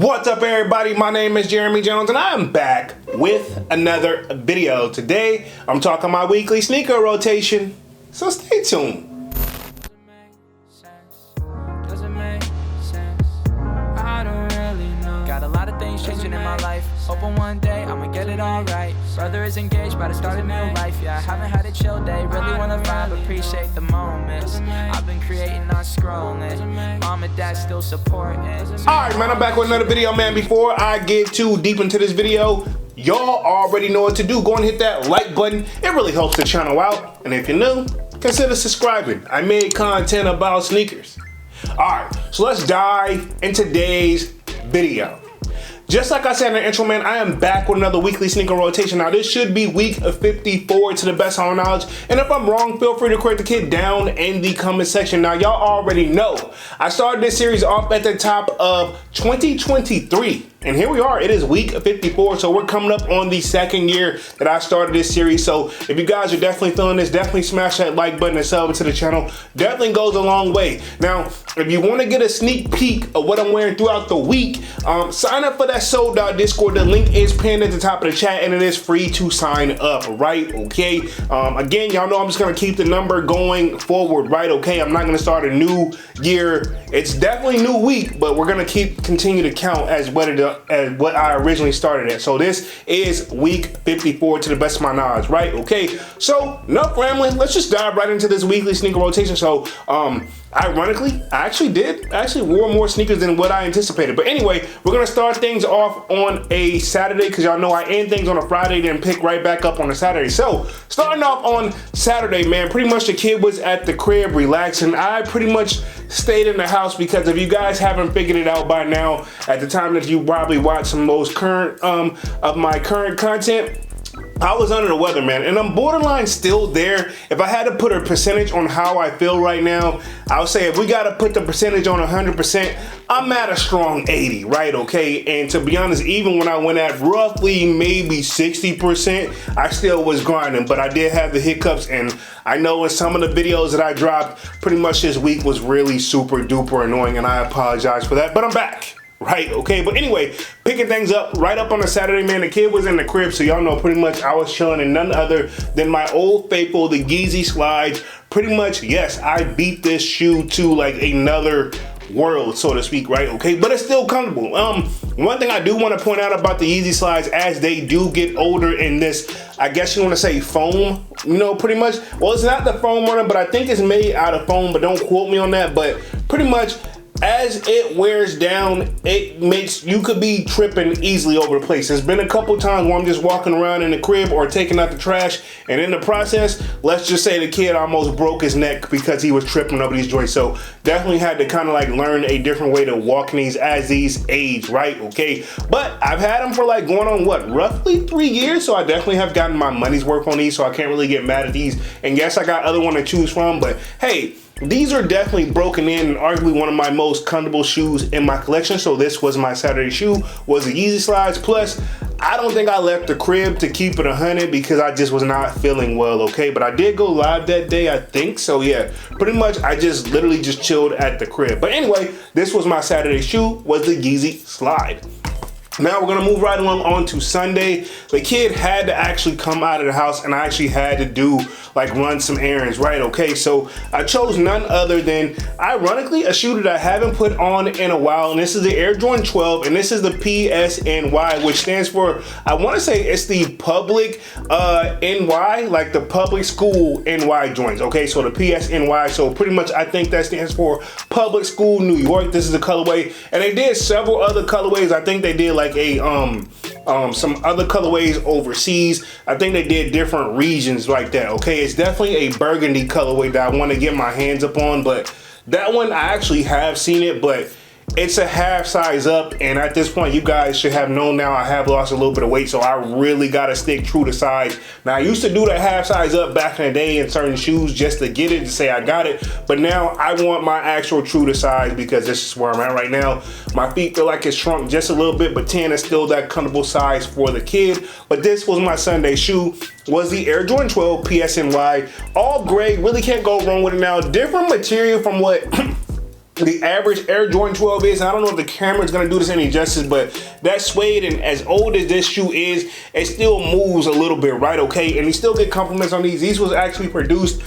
What's up, everybody? My name is Jeremy Jones and I am back with another video. Today I'm talking my weekly sneaker rotation, so stay tuned. Got a lot of things changing in my life. Hoping one day I'ma get it all right. Brother is engaged, about to start a new life. Yeah, I haven't had a chill day. Really wanna vibe, appreciate the moments. I've been creating, not scrolling. Mom and dad still supporting. Alright, man, I'm back with another video, man. Before I get too deep into this video, y'all already know what to do. Go and hit that like button. It really helps the channel out. And if you're new, consider subscribing. I made content about sneakers. Alright, so let's dive into today's video. Just like I said in the intro, man, I am back with another weekly sneaker rotation. Now, this should be week 54 to the best of my knowledge. And if I'm wrong, feel free to correct the kid down in the comment section. Now, y'all already know I started this series off at the top of 2023. And here we are, it is week 54, so we're coming up on the second year that I started this series. So if you guys are definitely feeling this, definitely smash that like button and sub to the channel. Definitely goes a long way. Now, if you want to get a sneak peek of what I'm wearing throughout the week, sign up for that sold out Discord. The link is pinned at the top of the chat and it is free to sign up, right? Okay. Again, y'all know I'm just going to keep the number going forward, right? Okay. I'm not going to start a new year. It's definitely new week, but we're going to continue to count as what I originally started at. So this is week 54 to the best of my knowledge, right? Okay, so enough rambling. Let's just dive right into this weekly sneaker rotation. So ironically, I actually wore more sneakers than what I anticipated. But anyway, we're gonna start things off on a Saturday because y'all know I end things on a Friday, then pick right back up on a Saturday. So starting off on Saturday, man, pretty much the kid was at the crib relaxing. I pretty much stayed in the house because if you guys haven't figured it out by now, at the time that you probably watch some most current of my current content, I was under the weather, man, and I'm borderline still there. If I had to put a percentage on how I feel right now, I would say if we got to put the percentage on 100%, I'm at a strong 80, right? Okay, and to be honest, even when I went at roughly maybe 60%, I still was grinding, but I did have the hiccups, and I know in some of the videos that I dropped pretty much this week was really super duper annoying, and I apologize for that, but I'm back. Right, okay, but anyway, picking things up right up on a Saturday, man. The kid was in the crib, so y'all know pretty much I was chilling in none other than my old faithful, the YEEZY slides. Pretty much, yes, I beat this shoe to like another world, so to speak, right? Okay, but it's still comfortable. One thing I do want to point out about the YEEZY slides, as they do get older in this, I guess you want to say foam, you know, pretty much. Well, it's not the foam runner, but I think it's made out of foam, but don't quote me on that. But pretty much, as it wears down, it makes you could be tripping easily over the place. There's been a couple times where I'm just walking around in the crib or taking out the trash, and in the process, let's just say the kid almost broke his neck because he was tripping over these joints. So definitely had to kind of like learn a different way to walk in these as these age, right? Okay, but I've had them for like going on what, roughly 3 years, so I definitely have gotten my money's worth on these, so I can't really get mad at these. And yes, I got other one to choose from, but hey, these are definitely broken in and arguably one of my most comfortable shoes in my collection. So this was my Saturday shoe, was the YEEZY slides. Plus, I don't think I left the crib to keep it 100 because I just was not feeling well, okay? But I did go live that day, I think. So yeah, pretty much I just literally just chilled at the crib. But anyway, this was my Saturday shoe, was the YEEZY slide. Now we're gonna move right along on to Sunday. The kid had to actually come out of the house and I actually had to do like run some errands, right? Okay, so I chose none other than, ironically, a shoe that I haven't put on in a while, and this is the Air Jordan 12, and this is the PSNY, which stands for, I wanna say it's the public NY, like the public school NY joints, okay? So the PSNY, so pretty much I think that stands for Public School New York. This is the colorway, and they did several other colorways. I think they did like some other colorways overseas. I think they did different regions like that, okay? It's definitely a burgundy colorway that I want to get my hands up on, but that one I actually have seen it, but it's a half size up, and at this point you guys should have known now I have lost a little bit of weight, so I really got to stick true to size. Now I used to do that half size up back in the day in certain shoes just to get it, to say I got it, but now I want my actual true to size because this is where I'm at right now. My feet feel like it's shrunk just a little bit, but 10 is still that comfortable size for the kid. But this was my Sunday shoe, was the Air Jordan 12 PSNY, all gray, really can't go wrong with it. Now different material from what the average Air Jordan 12 is. I don't know if the camera's gonna do this any justice, but that suede, and as old as this shoe is, it still moves a little bit, right? Okay, and you still get compliments on these. These was actually produced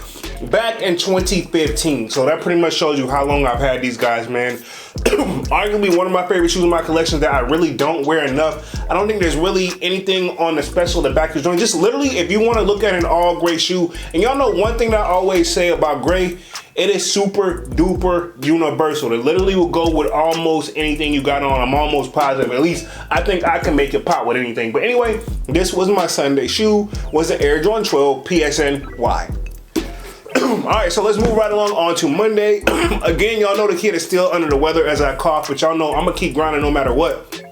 back in 2015, so that pretty much shows you how long I've had these guys, man. Arguably one of my favorite shoes in my collection that I really don't wear enough. I don't think there's really anything on the special the back of the joint. Just literally, if you want to look at an all gray shoe, and y'all know one thing that I always say about gray, it is super duper universal. It literally will go with almost anything you got on. I'm almost positive. At least I think I can make it pop with anything. But anyway, this was my Sunday shoe. Was the Air Jordan 12 PSNY. All right, so let's move right along on to Monday. Again, y'all know the kid is still under the weather as I cough, but y'all know I'm gonna keep grinding no matter what.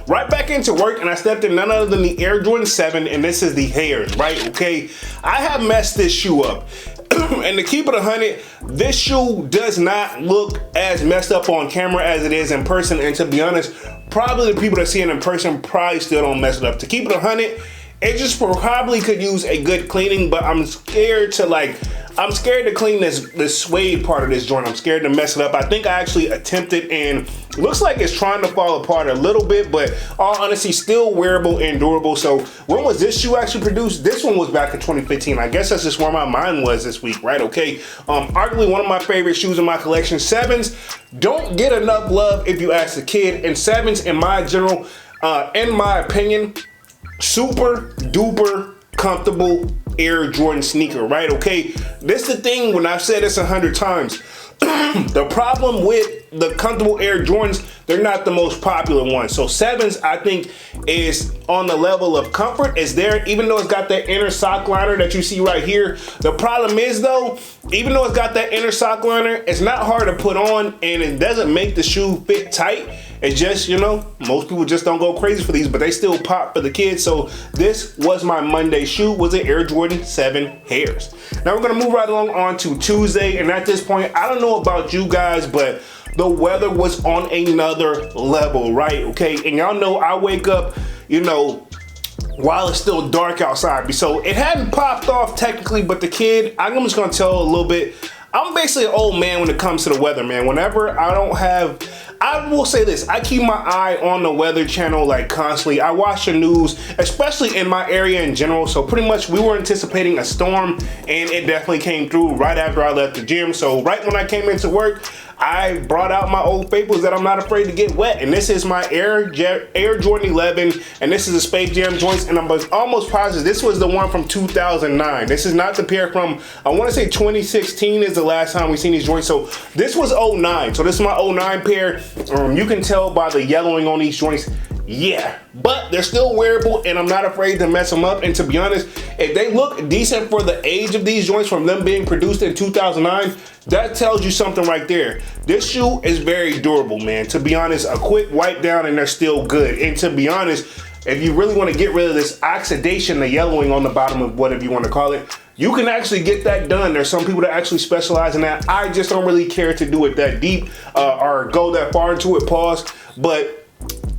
Right back into work, and I stepped in none other than the Air Jordan 7, and this is the hairs, right? Okay, I have messed this shoe up. And to keep it 100, this shoe does not look as messed up on camera as it is in person, and to be honest, probably the people that see it in person probably still don't mess it up. To keep it 100, it just probably could use a good cleaning, but I'm scared to clean this suede part of this joint. I'm scared to mess it up. I think I actually attempted, and looks like it's trying to fall apart a little bit, but all honesty, still wearable and durable. So when was this shoe actually produced? This one was back in 2015. I guess that's just where my mind was this week, right? Okay. Arguably one of my favorite shoes in my collection. 7s don't get enough love if you ask the kid, and 7s in my opinion, super duper comfortable Air Jordan sneaker, right? Okay, this is the thing when I've said this 100 times. The problem with the comfortable Air Jordans, they're not the most popular ones. So 7s, I think, is on the level of comfort. Is there, even though it's got that inner sock liner that you see right here. The problem is though, even though it's got that inner sock liner, it's not hard to put on, and it doesn't make the shoe fit tight. It's just, you know, most people just don't go crazy for these, but they still pop for the kids. So this was my Monday shoe, was an Air Jordan 7 hairs. Now we're gonna move right along on to Tuesday, and at this point, I don't know about you guys, but the weather was on another level, right? Okay, and y'all know I wake up, you know, while it's still dark outside. So it hadn't popped off technically, but the kid, I'm just gonna tell a little bit. I'm basically an old man when it comes to the weather, man. Whenever I will say this, I keep my eye on the weather channel like constantly. I watch the news, especially in my area in general. So pretty much we were anticipating a storm, and it definitely came through right after I left the gym. So right when I came into work, I brought out my old fables that I'm not afraid to get wet. And this is my Air Jordan 11, and this is a Space Jam joints, and I'm almost positive this was the one from 2009. This is not the pair from, I want to say 2016 is the last time we seen these joints. So this was 09. So this is my 09 pair. You can tell by the yellowing on these joints. Yeah, but they're still wearable, and I'm not afraid to mess them up. And to be honest, if they look decent for the age of these joints, from them being produced in 2009, that tells you something right there. This shoe is very durable, man. To be honest, a quick wipe down and they're still good. And to be honest, if you really want to get rid of this oxidation, the yellowing on the bottom of whatever you want to call it, you can actually get that done. There's some people that actually specialize in that. I just don't really care to do it that deep or go that far into it, pause. But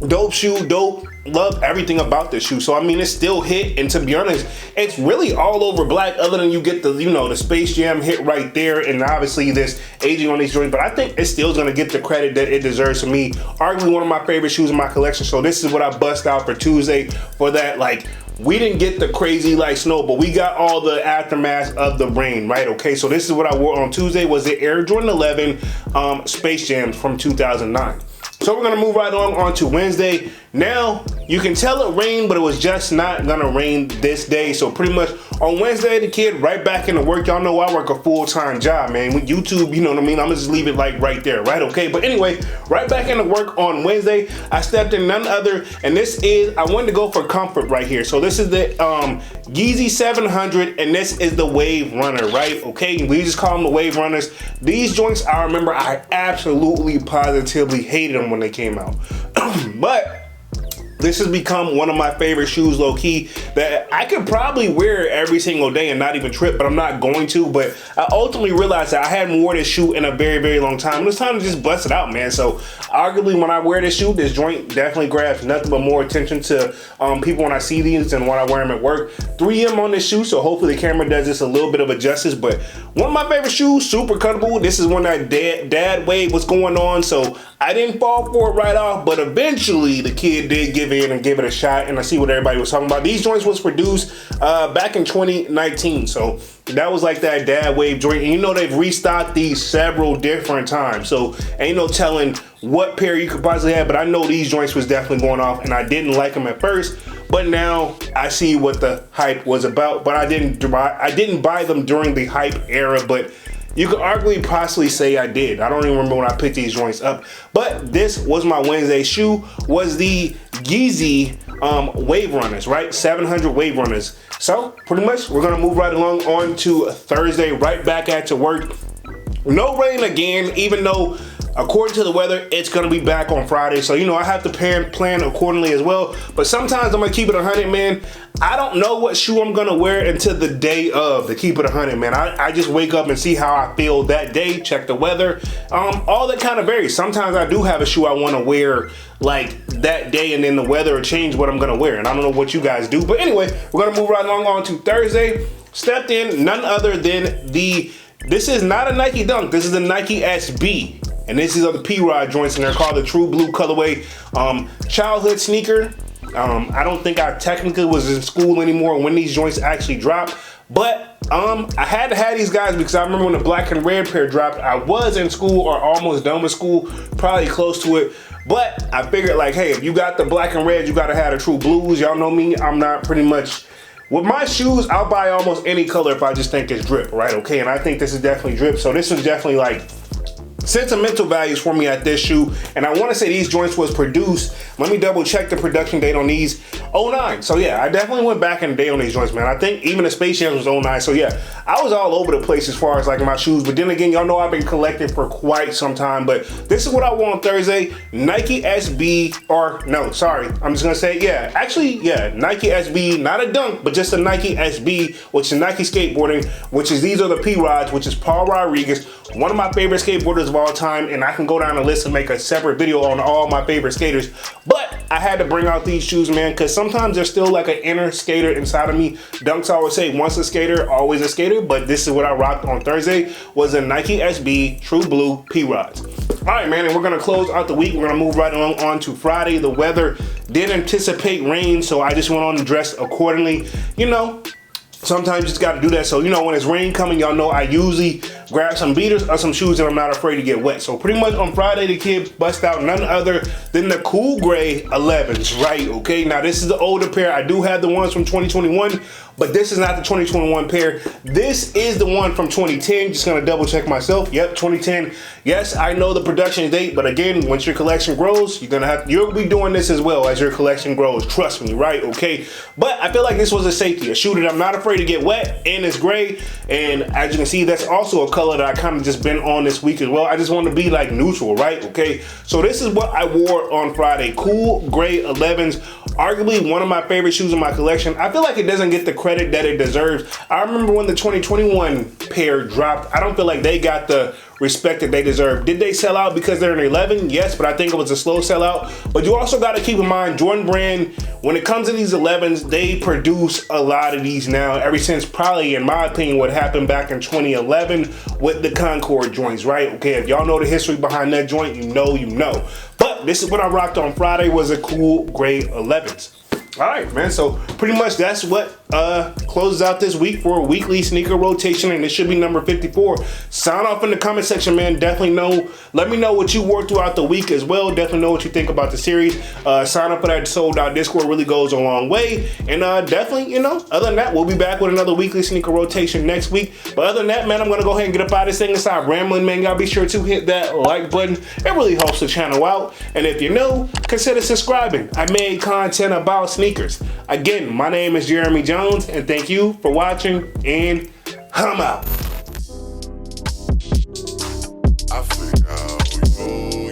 dope shoe, dope. Love everything about this shoe. So I mean, it's still hit, and to be honest, it's really all over black, other than you get the, you know, the Space Jam hit right there, and obviously this aging on these joints. But I think it still gonna get the credit that it deserves from me. Arguably one of my favorite shoes in my collection. So this is what I bust out for Tuesday for that. Like, we didn't get the crazy like snow, but we got all the aftermath of the rain, right? Okay, so this is what I wore on Tuesday, was the Air Jordan 11 Space Jams from 2009. So we're gonna move right on to Wednesday. Now, you can tell it rained, but it was just not gonna rain this day. So pretty much on Wednesday, the kid right back into work. Y'all know I work a full-time job, man. With YouTube, you know what I mean? I'm gonna just leave it like right there, right? Okay, but anyway, right back into work on Wednesday. I stepped in none other, and this is, I wanted to go for comfort right here. So this is the YEEZY 700, and this is the Wave Runner, right? Okay, we just call them the Wave Runners. These joints, I remember I absolutely positively hated them when they came out. But This has become one of my favorite shoes, low key, that I could probably wear every single day and not even trip, but I'm not going to. But I ultimately realized that I hadn't worn this shoe in a very, very long time. And it's time to just bust it out, man. So arguably when I wear this shoe, this joint definitely grabs nothing but more attention to people when I see these and when I wear them at work. 3M on this shoe, so hopefully the camera does this a little bit of a justice. But one of my favorite shoes, super cuttable. This is when that dad wave was going on, so I didn't fall for it right off, but eventually the kid did give in and give it a shot, and I see what everybody was talking about. These joints was produced back in 2019, so that was like that dad wave joint. And you know they've restocked these several different times, so ain't no telling what pair you could possibly have, but I know these joints was definitely going off, and I didn't like them at first, but now I see what the hype was about. But I didn't buy them during the hype era, but you could arguably possibly say I did. I don't even remember when I picked these joints up. But this was my Wednesday shoe, was the YEEZY Wave Runners, right? 700 Wave Runners. So pretty much we're gonna move right along on to Thursday, right back at to work. No rain again, even though according to the weather, it's gonna be back on Friday. So, you know, I have to plan accordingly as well. But sometimes I'm gonna keep it 100, man. I don't know what shoe I'm gonna wear until the day of, to keep it 100, man. I just wake up and see how I feel that day, check the weather. All that kind of varies. Sometimes I do have a shoe I wanna wear like that day, and then the weather will change what I'm gonna wear. And I don't know what you guys do. But anyway, we're gonna move right along on to Thursday. Stepped in none other than this is not a Nike Dunk, this is a Nike SB. And this is the P-Rod joints, and they're called the True Blue colorway. Childhood sneaker. I don't think I technically was in school anymore when these joints actually dropped. But I had to have these guys because I remember when the black and red pair dropped, I was in school or almost done with school, probably close to it. But I figured like, hey, if you got the black and red, you gotta have the True Blues. Y'all know me, I'm not pretty much, with my shoes, I'll buy almost any color if I just think it's drip, right? Okay, and I think this is definitely drip. So this is definitely like sentimental values for me at this shoe. And I want to say these joints was produced, let me double check the production date on these, 09. So yeah, I definitely went back in the day on these joints, man. I think even the Space Jams was 09. So yeah, I was all over the place as far as like my shoes. But then again, y'all know I've been collecting for quite some time. But this is what I wore on Thursday. Nike SB, or no, sorry, I'm just gonna say, yeah, actually, yeah, Nike SB, not a Dunk, but just a Nike SB, which is Nike skateboarding, which is, these are the P-Rods, which is Paul Rodriguez, one of my favorite skateboarders of all time, and I can go down the list and make a separate video on all my favorite skaters. But I had to bring out these shoes, man, because sometimes there's still like an inner skater inside of me. Dunks always say, once a skater, always a skater, but this is what I rocked on Thursday, was a Nike SB True Blue P-Rods. All right, man, and we're gonna close out the week. We're gonna move right along on to Friday. The weather did anticipate rain, so I just went on and dressed accordingly. You know, sometimes you just gotta do that. So, you know, when it's rain coming, y'all know I usually grab some beaters or some shoes that I'm not afraid to get wet. So pretty much on Friday, the kid bust out none other than the cool gray 11s, right? Okay, now this is the older pair. I do have the ones from 2021, but this is not the 2021 pair. This is the one from 2010. Just gonna double check myself. Yep, 2010. Yes, I know the production date, but again, once your collection grows, you'll be doing this as well as your collection grows. Trust me, right? Okay, but I feel like this was a safety, a shoe that I'm not afraid to get wet, and it's gray. And as you can see, that's also a color that I kind of just been on this week as well. I just want to be like neutral, right? Okay, so this is what I wore on Friday. Cool gray 11s, arguably one of my favorite shoes in my collection. I feel like it doesn't get the credit that it deserves. I remember when the 2021 pair dropped, I don't feel like they got the respect that they deserve. Did they sell out because they're an 11? Yes, but I think it was a slow sellout. But you also got to keep in mind, Jordan Brand, when it comes to these 11s, they produce a lot of these now, ever since probably, in my opinion, what happened back in 2011 with the Concord joints, right? Okay, if y'all know the history behind that joint, you know, you know. But this is what I rocked on Friday, was a cool gray 11s. All right, man, so pretty much that's what closes out this week for a weekly sneaker rotation, and it should be number 54. Sound off in the comment section, man. Definitely know, let me know what you wore throughout the week as well. Definitely know what you think about the series. Sign up for that sold out Discord, really goes a long way. And definitely, you know, other than that, we'll be back with another weekly sneaker rotation next week. But other than that, man, I'm gonna go ahead and get up out of this thing and stop rambling, man. Y'all be sure to hit that like button. It really helps the channel out. And if you're new, consider subscribing. I made content about sneakers. Again, my name is Jeremy Jones, and thank you for watching, and I'm out. I figure we go.